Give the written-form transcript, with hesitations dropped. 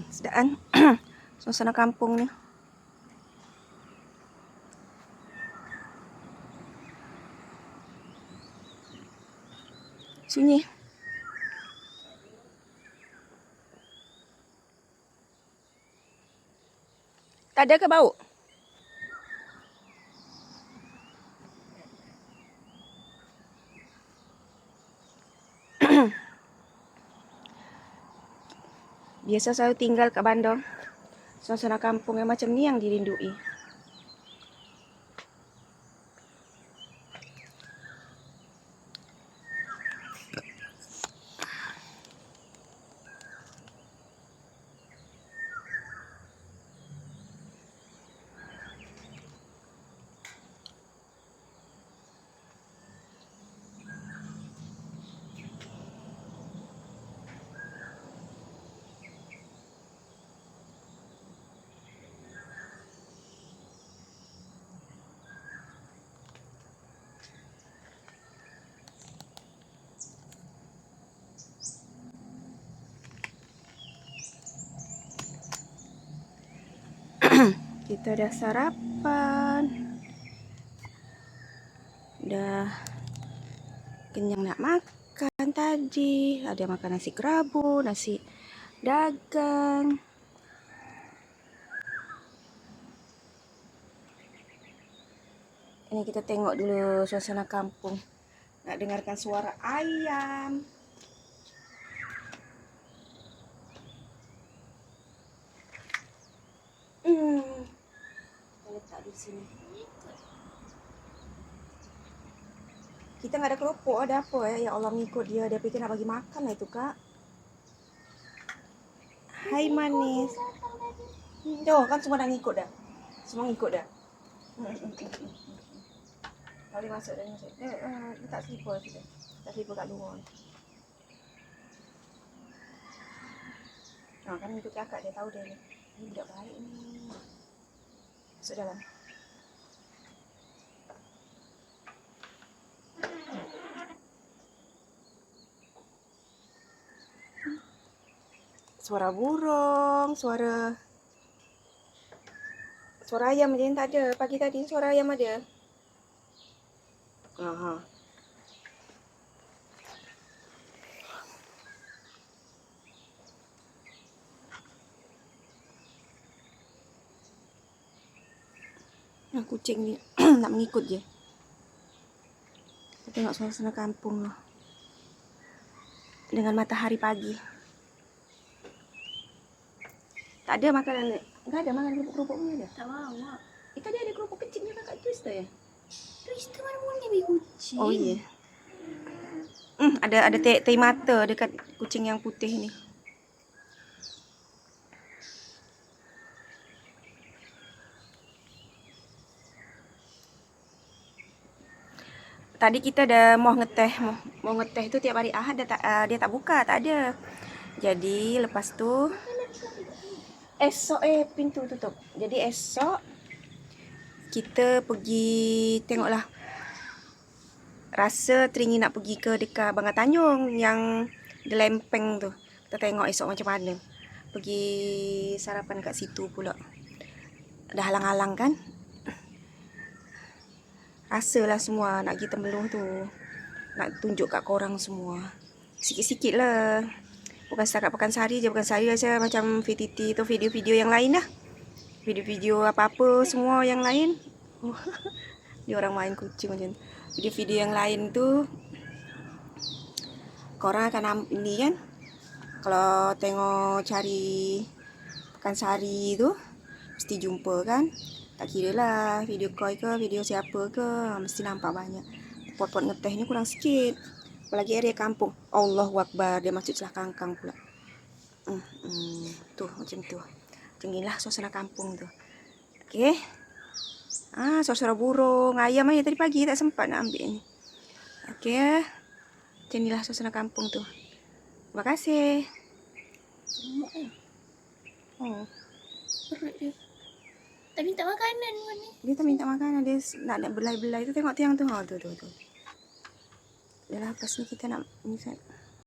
Sedaan suasana kampung ni. Sunyi. Tak ada ke bau? Biasa saya tinggal kat Bandung. Suasana kampung yang macam ni yang dirindui. Kita dah sarapan. Dah kenyang nak makan tadi. Ada makan nasi kerabu, nasi dagang. Ini kita tengok dulu suasana kampung. Nak dengarkan suara ayam. Kita letak di sini. Kita nggak ada keropok, ada apa ya? Ya Allah, ngikut dia. Dia fikir nak bagi makan lah itu, Kak. Hai manis. Tuh, kan semua dah ngikut dah. Semua ngikut dah. Boleh masuk dah, masuk. Letak slipper kita. Letak slipper kat luar. Kan ngikut kakak, dia tahu dia ni. Ini budak baik ni. Masuk dalam. Suara burung, suara ayam je yang tak ada. Pagi tadi suara ayam ada. Kucing ni nak mengikut je. Kita tengok suasana kampung lah. Dengan matahari pagi. Tak ada makanan ni. Enggak ada makan kerupuk-kerupuk punya ada. Tak mahu, Mak. Tadi ada kerupuk kecilnya kakak Twister ya? Twister mana boleh bagi kucing? Oh iya. Ada teh mata dekat kucing yang putih ni. Tadi kita dah mau ngeteh tu tiap hari Ahad dia tak buka, tak ada. Jadi lepas tu esok pintu tutup. Jadi esok kita pergi tengoklah. Rasa teringin nak pergi ke dekat Bangar Tanjung yang di lempeng tu. Kita tengok esok macam mana. Pergi sarapan kat situ pula. Dah halang-halang kan? Rasalah semua nak pergi Temeloh tu. Nak tunjuk kat korang semua. Sikit-sikit lah. Bukan setakat Pekansari je. Pekansari rasa macam VTT tu, video-video yang lain lah. Video-video apa-apa semua yang lain. Dia orang main kucing macam tu. Video-video yang lain tu korang akan ini kan. Kalau tengok cari Pekansari tu mesti jumpa kan. Tak kira lah video koi ke, video siapa ke, mesti nampak banyak. Pot-pot ngeteh ni kurang sikit. Apalagi area kampung. Allahu Akbar, dia masuk celah kangkang pula. Tuh macam tu. Macam inilah suasana kampung tu. Okey. Suara burung, ayam aja tadi pagi tak sempat nak ambil ni. Okey. Macam inilah suasana kampung tu. Terima kasih. Perut dia. Tak minta makanan pun ni. Dia tak minta makanan, dia nak belai-belai tu. Tengok tiang tu. Tu. Yalah, lepas ni kita nak